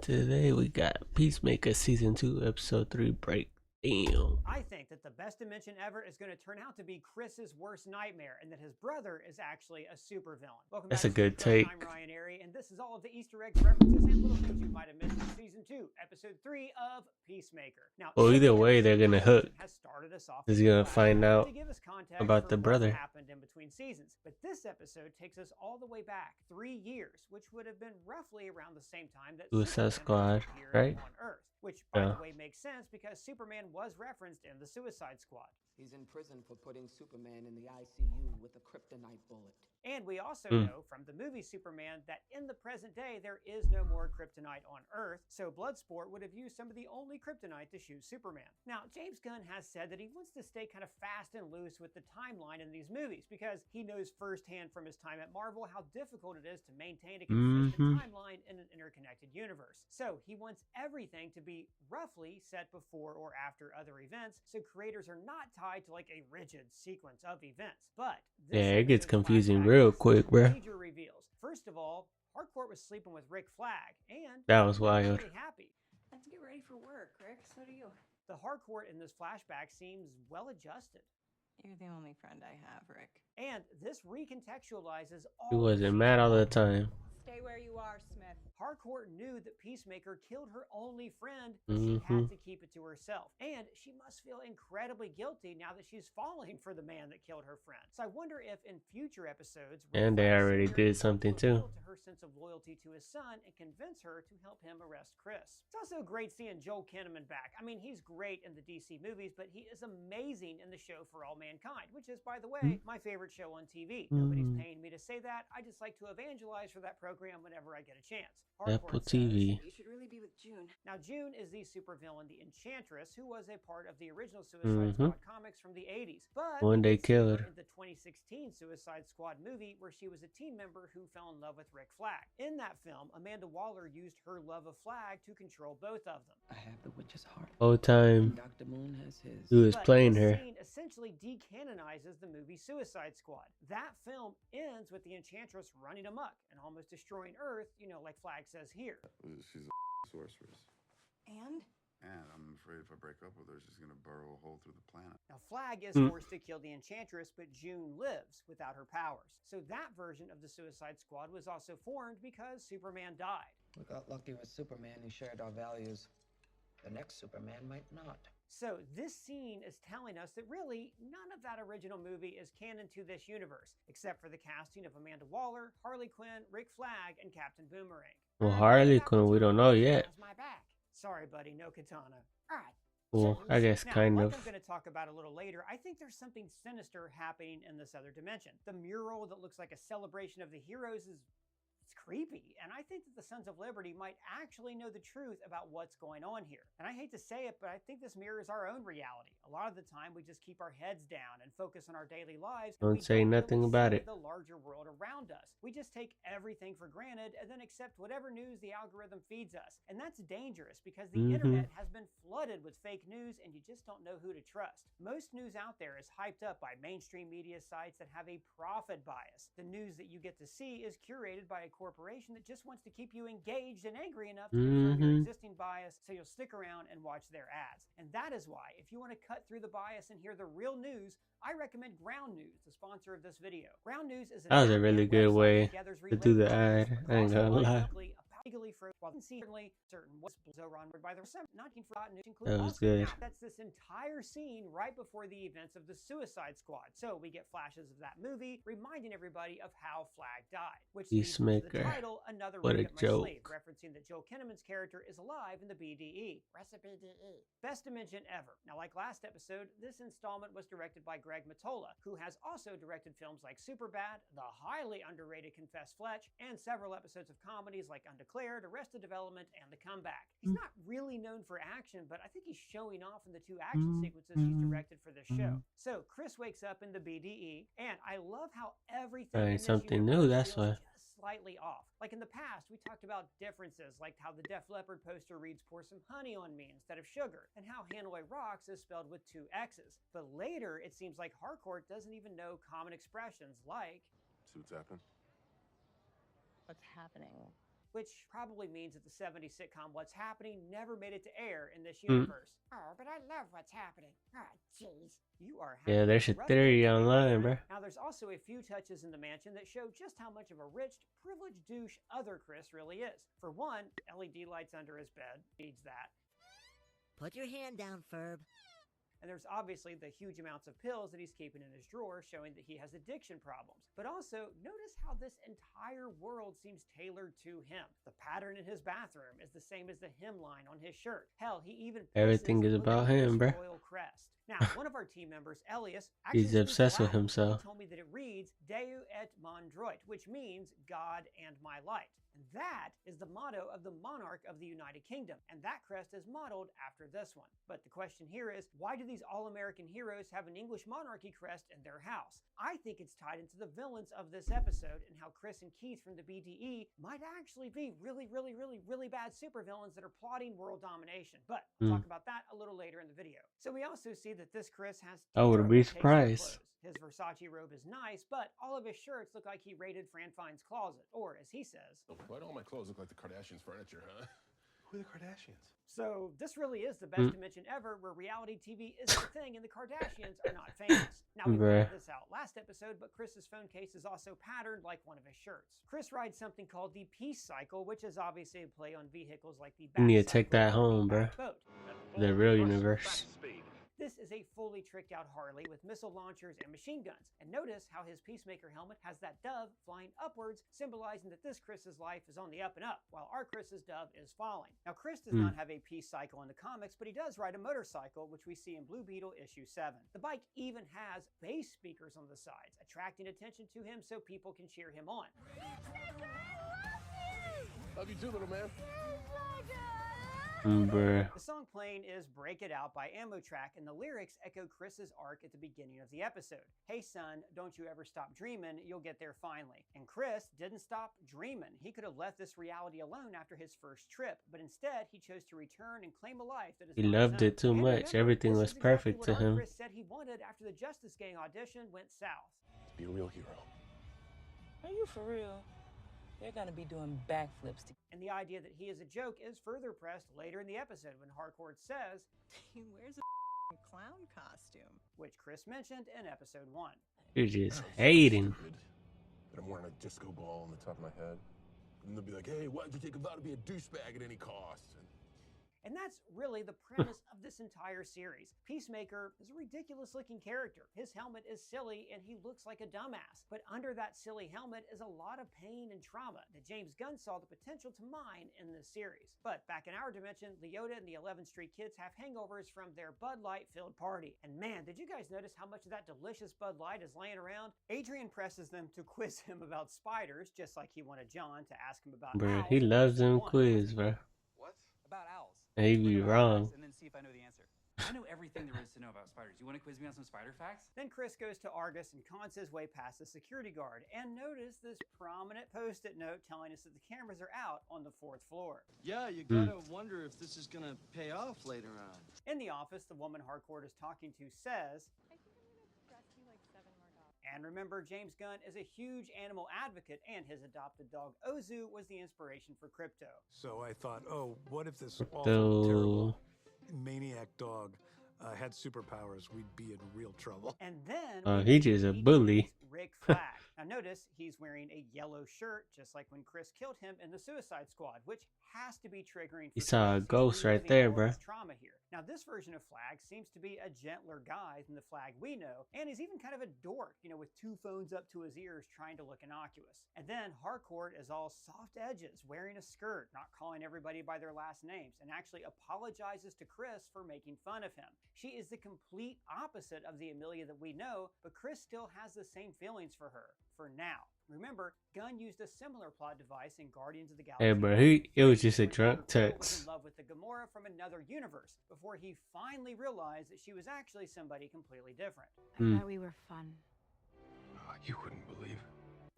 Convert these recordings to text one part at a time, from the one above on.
Today we got Peacemaker Season 2, Episode 3 breakdown. I think that the best dimension ever is going to turn out to be Chris's worst nightmare, and that his brother is actually a supervillain. Welcome That's back a to good Screen Crush. take. I'm Ryan Airy, and this is all of the Easter eggs, references, and little things you might have missed in Season 2, Episode 3 of Peacemaker. Now, Well, either every way, they're episode gonna this season hook. has started us off He's with a gonna find flashback out to give us context about for the what's brother. happened in between seasons. But this episode takes us all the way back 3 years, which would have been roughly around the same time that Suicide Superman Squad, first appeared right? on Earth. Which, by Yeah. the way, makes sense because Superman was referenced in the Suicide Squad. He's in prison for putting Superman in the ICU with a kryptonite bullet. And we also know from the movie Superman that in the present day, there is no more kryptonite on Earth, so Bloodsport would have used some of the only kryptonite to shoot Superman. Now, James Gunn has said that he wants to stay kind of fast and loose with the timeline in these movies because he knows firsthand from his time at Marvel how difficult it is to maintain a consistent timeline in an interconnected universe. So he wants everything to be roughly set before or after other events, so creators are not tied to like a rigid sequence of events. But this Yeah, it gets episode's confusing flashback real has quick, some bruh. major reveals. First of all, Harcourt was sleeping with Rick Flag, and That was he wasn't wild. really happy. I have to get ready for work, Rick. So do you. The Harcourt in this flashback seems well adjusted. You're the only friend I have, Rick. And this recontextualizes all He of wasn't season mad all the one. time. Stay where you are, Smith. Harcourt knew that Peacemaker killed her only friend, but she had to keep it to herself. And she must feel incredibly guilty now that she's falling for the man that killed her friend. So I wonder if in future episodes, Rick And they Flag already Sr. did will something too. appeal to her sense of loyalty to his son and convince her to help him arrest Chris. It's also great seeing Joel Kinnaman back. I mean, he's great in the DC movies, but he is amazing in the show For All Mankind, which is, by the way, my favorite show on TV. Nobody's paying me to say that. I just like to evangelize for that program whenever I get a chance. Apple Harcourt says, TV. You should really be with June. now, June is the supervillain, the Enchantress, who was a part of the original Suicide Squad comics from the 80s. But One we day did see her killed. in the 2016 Suicide Squad movie, where she was a team member who fell in love with Rick Flag. In that film, Amanda Waller used her love of Flag to control both of them. I have the witch's heart. Whole time Dr. Moon has his. he was But playing this her. scene essentially decanonizes the movie Suicide Squad. That film ends with the Enchantress running amok and almost destroying Earth, like Flag says here. She's a sorceress. And? And I'm afraid if I break up with her, she's going to burrow a hole through the planet. Now, Flag is forced to kill the Enchantress, but June lives without her powers. So that version of the Suicide Squad was also formed because Superman died. We got lucky with Superman who shared our values. The next Superman might not. So this scene is telling us that really none of that original movie is canon to this universe, except for the casting of Amanda Waller, Harley Quinn, Rick Flag, and Captain Boomerang. Well, Harley Quinn, we don't know yet. My back. Sorry, buddy, no katana. All right. Well, I guess Now, kind like of. I'm going to talk about a little later, I think there's something sinister happening in this other dimension. The mural that looks like a celebration of the heroes is creepy, and I think that the Sons of Liberty might actually know the truth about what's going on here. And I hate to say it, but I think this mirrors our own reality. A lot of the time, we just keep our heads down and focus on our daily lives. And Don't we say don't nothing really about see it. the larger world around us. We just take everything for granted and then accept whatever news the algorithm feeds us. And that's dangerous because the internet has been flooded with fake news, and you just don't know who to trust. Most news out there is hyped up by mainstream media sites that have a profit bias. The news that you get to see is curated by a corporation that just wants to keep you engaged and angry enough to confirm your existing bias, so you'll stick around and watch their ads. And that is why, if you want to cut through the bias and hear the real news, I recommend Ground News, the sponsor of this video. Ground News is That was a really good way to do the ad. I ain't gonna lie. Legally for certainly certain what's Zoran by the 19 forgotten news include That was also good. now, that's this entire scene right before the events of the Suicide Squad. So we get flashes of that movie reminding everybody of how Flag died, which leads to the Peacemaker. title Another What a Ring Up My Sleeve, joke. referencing that Joel Kinnaman's character is alive in the BDE. Recipe DE. Best dimension ever. Now, like last episode, this installment was directed by Greg Mottola, who has also directed films like Superbad, the highly underrated Confess Fletch, and several episodes of comedies like Undeclared, Arrested Development, and The Comeback. He's not really known for action, but I think he's showing off in the 2 action sequences he's directed for this show. So Chris wakes up in the BDE, and I love how everything in Right, this something universe new, that's feels why. just slightly off. Like in the past, we talked about differences, like how the Def Leppard poster reads "Pour some honey on me" instead of sugar, and how Hanoi Rocks is spelled with 2 X's. But later, it seems like Harcourt doesn't even know common expressions like See what's happening? What's happening? which probably means that the 70s sitcom What's Happening never made it to air in this universe. Oh, but I love What's Happening. Ah, jeez. You are Yeah, happy there's a with Rusty theory TV, online, right? bro. Now, there's also a few touches in the mansion that show just how much of a rich, privileged douche other Chris really is. For one, LED lights under his bed. Needs that. Put your hand down, Ferb. And there's obviously the huge amounts of pills that he's keeping in his drawer, showing that he has addiction problems. But also, notice how this entire world seems tailored to him. The pattern in his bathroom is the same as the hemline on his shirt. Hell, he even Everything is about him, bro. royal crest. Now, one of our team members, Elias, He's actually obsessed with Latin. himself. He told me that it reads Deu et mon droit, which means God and my light. And that is the motto of the monarch of the United Kingdom, and that crest is modeled after this one. But the question here is, why do these all-American heroes have an English monarchy crest in their house? I think it's tied into the villains of this episode and how Chris and Keith from the BDE might actually be really bad supervillains that are plotting world domination. But we'll talk about that a little later in the video. So we also see that this Chris has I wouldn't be terrible taste in surprised. clothes. His Versace robe is nice, but all of his shirts look like he raided Fran Fine's closet, or as he says, why do all my clothes look like the Kardashians' furniture, huh? Who are the Kardashians? so this really is the best dimension ever where reality TV isn't a thing and the Kardashians are not famous. Now, we pointed this out last episode, but Chris's phone case is also patterned like one of his shirts. Chris rides something called the Peace Cycle, which is obviously a play on vehicles like the You need to Bat take Cycle that or the home, bro. Bat Boat. The real universe. This is a fully tricked out Harley with missile launchers and machine guns. And notice how his Peacemaker helmet has that dove flying upwards, symbolizing that this Chris's life is on the up and up, while our Chris's dove is falling. Now, Chris does not have a peace cycle in the comics, but he does ride a motorcycle, which we see in Blue Beetle issue 7. The bike even has bass speakers on the sides, attracting attention to him so people can cheer him on. Love you too, little man. Bruh. The song playing is Break It Out by Ammo Track, and the lyrics echo Chris's arc at the beginning of the episode. Hey son, don't you ever stop dreaming, you'll get there finally. And Chris didn't stop dreaming. He could have left this reality alone after his first trip, but instead he chose to return and claim a life that is He not his loved own. it too And much. remember, Everything this was is exactly perfect what to our him. Chris said he wanted after the Justice Gang audition went south. Be a real hero. Are you for real? They're gonna be doing backflips to And the idea that he is a joke is further pressed later in the episode when Harcourt says, He wears a clown costume. which Chris mentioned in episode 1. You're just hating. But I'm wearing a disco ball on the top of my head. And they'll be like, hey, why'd you take a vow to be a douchebag at any cost? And that's really the premise of this entire series. Peacemaker is a ridiculous looking character. His helmet is silly and he looks like a dumbass. But under that silly helmet is a lot of pain and trauma that James Gunn saw the potential to mine in this series. But back in our dimension, Leota and the 11th Street Kids have hangovers from their Bud Light filled party. And man, did you guys notice how much of that delicious Bud Light is laying around? Adrian presses them to quiz him about spiders, just like he wanted John to ask him about Bruh, owls. he loves them One. quiz, bro. What? About owls. And he be Look at wrong. owls and then see if I know the answer. I know everything there is to know about spiders. You want to quiz me on some spider facts? Then Chris goes to Argus and cons his way past the security guard. And notice this prominent post-it note telling us that the cameras are out on the 4th floor. Yeah, you gotta wonder if this is gonna pay off later on. In the office, the woman Harcourt is talking to says, I think I'm gonna rescue like 7 more dogs. and remember, James Gunn is a huge animal advocate, and his adopted dog Ozu was the inspiration for Crypto. So I thought, oh, what if this Though- awful, terrible maniac dog had superpowers? We'd be in real trouble. And then He just a bully. Rick Flag. Now notice he's wearing a yellow shirt, just like when Chris killed him in the Suicide Squad, which has to be triggering. You for saw a Chris. He's ghost right reliving there, all bruh. his trauma here. Now this version of Flag seems to be a gentler guy than the Flag we know, and he's even kind of a dork, with 2 phones up to his ears trying to look innocuous. And then Harcourt is all soft edges, wearing a skirt, not calling everybody by their last names, and actually apologizes to Chris for making fun of him. She is the complete opposite of the Amelia that we know, but Chris still has the same feelings for her, for now. Remember, Gunn used a similar plot device in Guardians of the Galaxy. Hey, bro, it was just a drunk He was text. in love with the Gamora from another universe before he finally realized that she was actually somebody completely different. I thought we were fun. You wouldn't believe.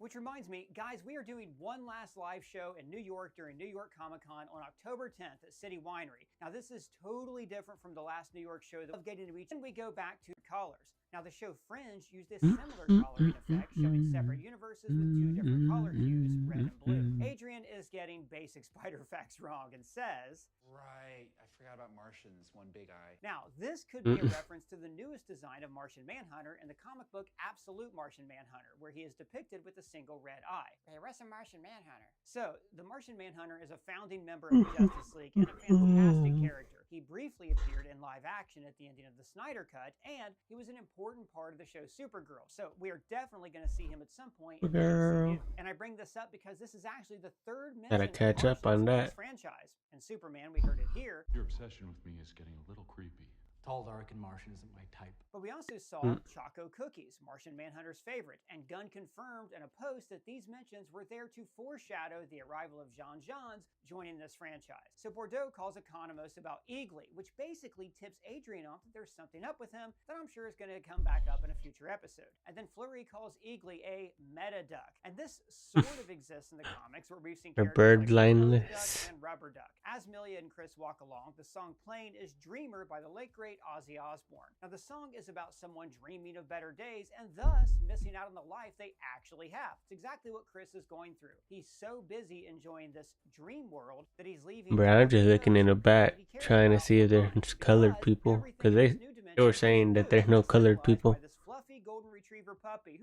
Which reminds me, guys, we are doing one last live show in New York during New York Comic Con on October 10th at City Winery. Now, this is totally different from the last New York show that of getting to reach, and we go back to colors. Now, the show Fringe used a similar coloring effect, showing separate universes with two different color hues, red and blue. Adrian is getting basic spider facts wrong and says, Right. I forgot about Martians, one big eye. now, this could be a reference to the newest design of Martian Manhunter in the comic book Absolute Martian Manhunter, where he is depicted with a single red eye. Hey, where's the Martian Manhunter? So, the Martian Manhunter is a founding member of the Justice League and a fantastic character. He briefly appeared in live action at the ending of the Snyder Cut, and he was an important part of the show Supergirl. So, we are definitely going to see him at some point in the MCU. And I bring this up because this is actually the third mention Gotta catch up on that. franchise. In Superman, we heard it here. Your obsession with me is getting a little creepy. Tall, dark, and Martian isn't my type. But we also saw Choco Cookies, Martian Manhunter's favorite, and Gunn confirmed in a post that these mentions were there to foreshadow the arrival of Jean Jeans joining this franchise. So Bordeaux calls Economos about Eagly, which basically tips Adrian off that there's something up with him that I'm sure is going to come back up in a future episode. And then Fleury calls Eagly a meta duck, and this sort of exists in the comics where we've seen A characters bird like blindness. Duck and Rubber Duck. As Millia and Chris walk along, the song playing is Dreamer by the late great Ozzy Osbourne. Now, the song is about someone dreaming of better days and thus missing out on the life they actually have. It's exactly what Chris is going through. He's so busy enjoying this dream world that he's leaving. Bro, I'm just looking in the back, trying to see if there's colored people, because they were saying that there's no colored people. This fluffy golden retriever puppy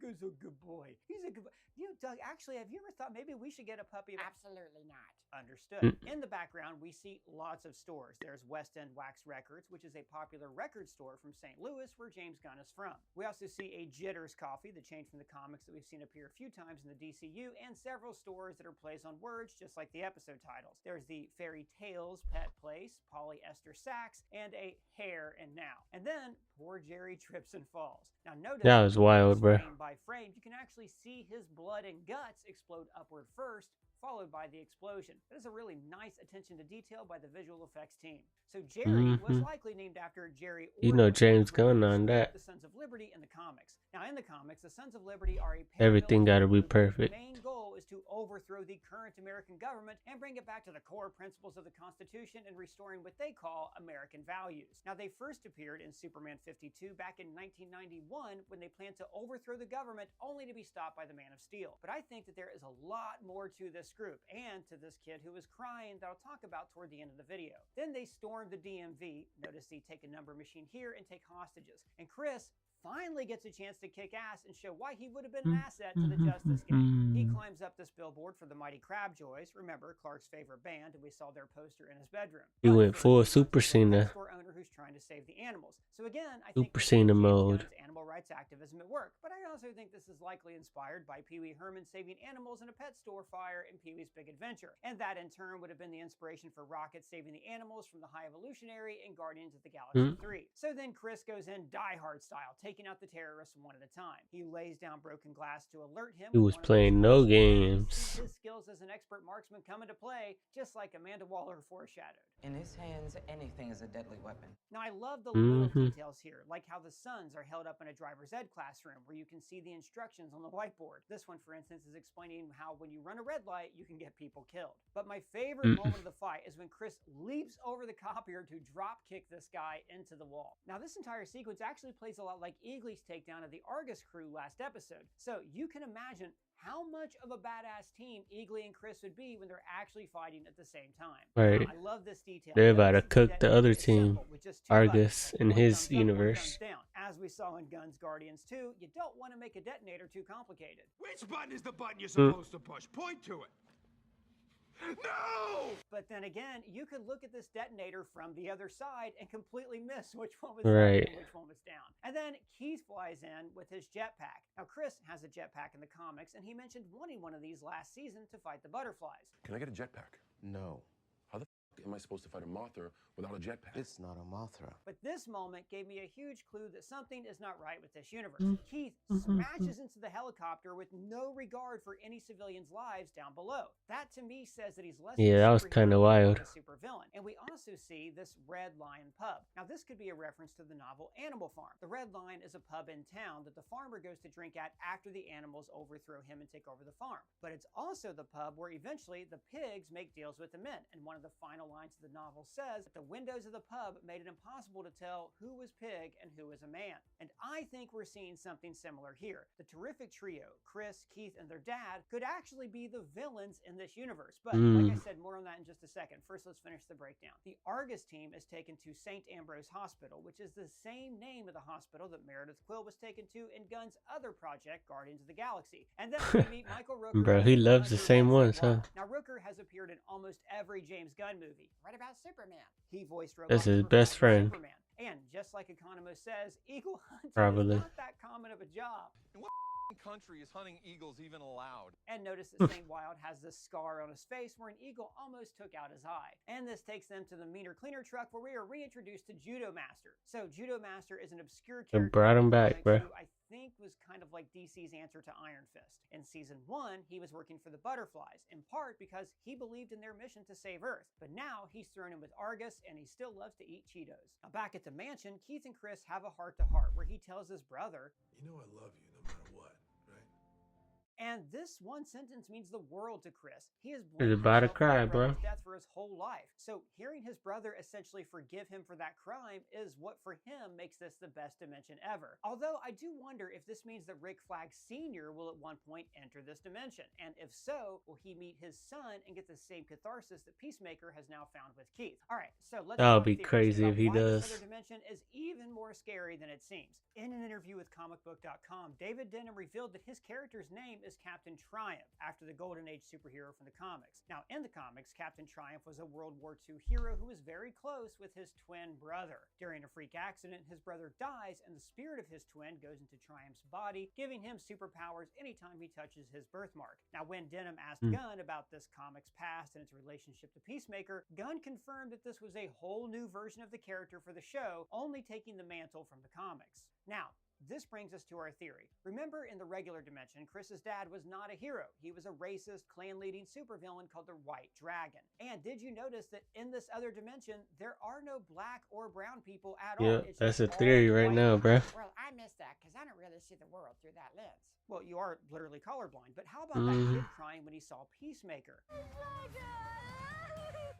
who's a good boy. He's a good boy. You know, Doug, actually, have you ever thought maybe we should get a puppy? Absolutely not. Understood. In the background, we see lots of stores. There's West End Wax Records, which is a popular record store from St. Louis, where James Gunn is from. We also see a Jitters coffee, the change from the comics that we've seen appear a few times in the DCU, and several stores that are plays on words, just like the episode titles. There's the Fairy Tales Pet Place, polyester sacks, and a Hair and Now. And then poor Jerry trips and falls. Now, notice That was wild, bro. frame by frame, you can actually see his blood and guts explode upward first, followed by the explosion. That is a really nice attention to detail by the visual effects team. So Jerry was likely named after Jerry Orr, You know James Gunn on that. the Sons of Liberty in the comics. Now, in the comics, the Sons of Liberty are a Everything gotta be paramilitary group perfect. whose main goal is to overthrow the current American government and bring it back to the core principles of the Constitution and restoring what they call American values. Now, they first appeared in Superman 52 back in 1991 when they planned to overthrow the government only to be stopped by the Man of Steel. But I think that there is a lot more to this group and to this kid who was crying that I'll talk about toward the end of the video. Then they stormed the DMV. Notice they take a number machine here and take hostages. And Chris finally gets a chance to kick ass and show why he would have been an asset to the Justice Gang. He climbs up this billboard for the Mighty Crabjoys, remember Clark's favorite band, and we saw their poster in his bedroom. He went full Super Cena. Store owner who's trying to save the animals. So again, I think Super Cena mode. animal rights activism at work, but I also think this is likely inspired by Pee Wee Herman saving animals in a pet store fire in Pee Wee's Big Adventure, and that in turn would have been the inspiration for Rocket saving the animals from the High Evolutionary in Guardians of the Galaxy 3. So then Chris goes in Die Hard style, taking out the terrorists one at a time. He lays down broken glass to alert him. He was playing no games. His skills as an expert marksman come into play, just like Amanda Waller foreshadowed. In his hands, anything is a deadly weapon. Now, I love the little details here, like how the sons are held up in a driver's ed classroom where you can see the instructions on the whiteboard. This one, for instance, is explaining how when you run a red light, you can get people killed. But my favorite moment of the fight is when Chris leaps over the copier to drop kick this guy into the wall. Now, this entire sequence actually plays a lot like Eagly's takedown of the Argus crew last episode. So you can imagine how much of a badass team Eagly and Chris would be when they're actually fighting at the same time. Right. I love this detail. They're about to cook the other team, Simple, with just two Argus, buttons. in One his thumbs up, one universe. thumbs down. As we saw in Gunn's Guardians 2, you don't want to make a detonator too complicated. Which button is the button you're supposed to push? Point to it. No! But then again, you could look at this detonator from the other side and completely miss which one was Right. up and which one was down. And then Keith flies in with his jetpack. Now, Chris has a jetpack in the comics, and he mentioned wanting one of these last season to fight the butterflies. Can I get a jetpack? No. How the am I supposed to fight a Mothra without a jetpack? It's not a Mothra. But this moment gave me a huge clue that something is not right with this universe. Keith smashes into the helicopter with no regard for any civilians' lives down below. That to me says that he's less Yeah, that was kind of wild. a super villain. And we also see this Red Lion pub. Now this could be a reference to the novel Animal Farm. The Red Lion is a pub in town that the farmer goes to drink at after the animals overthrow him and take over the farm. But it's also the pub where eventually the pigs make deals with the men. And one of the final lines of the novel says that the windows of the pub made it impossible to tell who was pig and who was a man. And I think we're seeing something similar here. The terrific trio, Chris, Keith, and their dad, could actually be the villains in this universe. But like I said, more on that in just a second. First, let's finish the breakdown. The Argus team is taken to St. Ambrose Hospital, which is the same name of the hospital that Meredith Quill was taken to in Gunn's other project, Guardians of the Galaxy. And then we meet Michael Rooker. Bro, he loves the same ones, huh? Now, Rooker has appeared in almost every James Gunn movie. What about Superman? He voiced Robot That's his Superman best in friend. Superman. And just like Economist says, eagle hunting Probably. is not that common of a job. In what country is hunting eagles even allowed? And notice that St. Wild has this scar on his face where an eagle almost took out his eye. And this takes them to the Meaner Cleaner truck where we are reintroduced to Judo Master. So Judo Master is an obscure character. They brought him back, bro. Who I think was kind of like DC's answer to Iron Fist. In season 1, he was working for the Butterflies, in part because he believed in their mission to save Earth. But now he's thrown in with Argus and he still loves to eat Cheetos. Now back at the mansion, Keith and Chris have a heart-to-heart where he tells his brother, You know I love you no matter what, right? and this one sentence means the world to Chris. He has He's about to cry, bro. Death for his whole life. So hearing his brother essentially forgive him for that crime is what for him makes this the best dimension ever. Although I do wonder if this means that Rick Flag Sr. will at one point enter this dimension. And if so, will he meet his son and get the same catharsis that Peacemaker has now found with Keith? All right, so let's That would talk be theories crazy about if he why this does. other dimension is even more scary than it seems. In an interview with comicbook.com, David Denham revealed that his character's name is Captain Triumph, after the Golden Age superhero from the comics. Now, in the comics, Captain Triumph was a World War II hero who was very close with his twin brother. During a freak accident, his brother dies, and the spirit of his twin goes into Triumph's body, giving him superpowers anytime he touches his birthmark. Now, when Denham asked Gunn about this comic's past and its relationship to Peacemaker, Gunn confirmed that this was a whole new version of the character for the show, only taking the mantle from the comics. Now, this brings us to our theory. Remember, in the regular dimension, Chris's dad was not a hero. He was a racist, clan-leading supervillain called the White Dragon. And did you notice that in this other dimension, there are no black or brown people at all? Yeah, It's that's a just theory all right white now, bro. Well, I missed that because I don't really see the world through that lens. Well, you are literally colorblind, but how about that kid crying when he saw Peacemaker?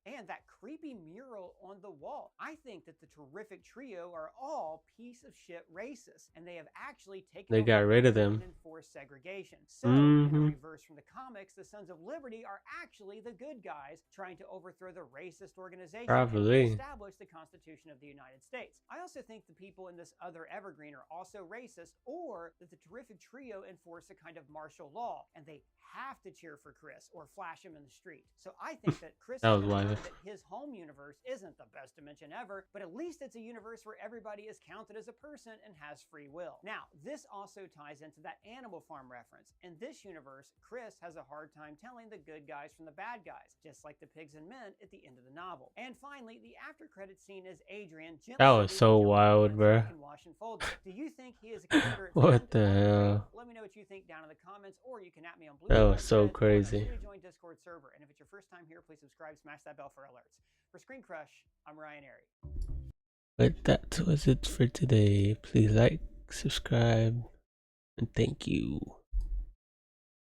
And that creepy mural on the wall. I think that the terrific trio are all piece of shit racists, and they have actually taken They got rid of them. and enforced segregation. So, in a reverse from the comics, the Sons of Liberty are actually the good guys trying to overthrow the racist organization Probably. and establish the Constitution of the United States. I also think the people in this other Evergreen are also racist, or that the terrific trio enforce a kind of martial law, and they have to cheer for Chris or flash him in the street. So I think that Chris That is was gonna wild. learn that his home universe isn't the best dimension ever, but at least it's a universe where everybody is counted as a person and has free will. Now, this also ties into that Animal Farm reference. In this universe, Chris has a hard time telling the good guys from the bad guys, just like the pigs and men at the end of the novel. And finally, the after credit scene is Adrian gently That was so jumping wild, in bro. and wash and fold. Do you think he is a considerate What friend? the hell? Let me know what you think down in the comments, or you can at me on Blue. That was so Thread, or crazy. Join Discord server. And if it's your first time here, please subscribe, smash that bell for alerts. For Screen Crush, I'm Ryan Airy. But that was it for today. Please like, subscribe, and thank you.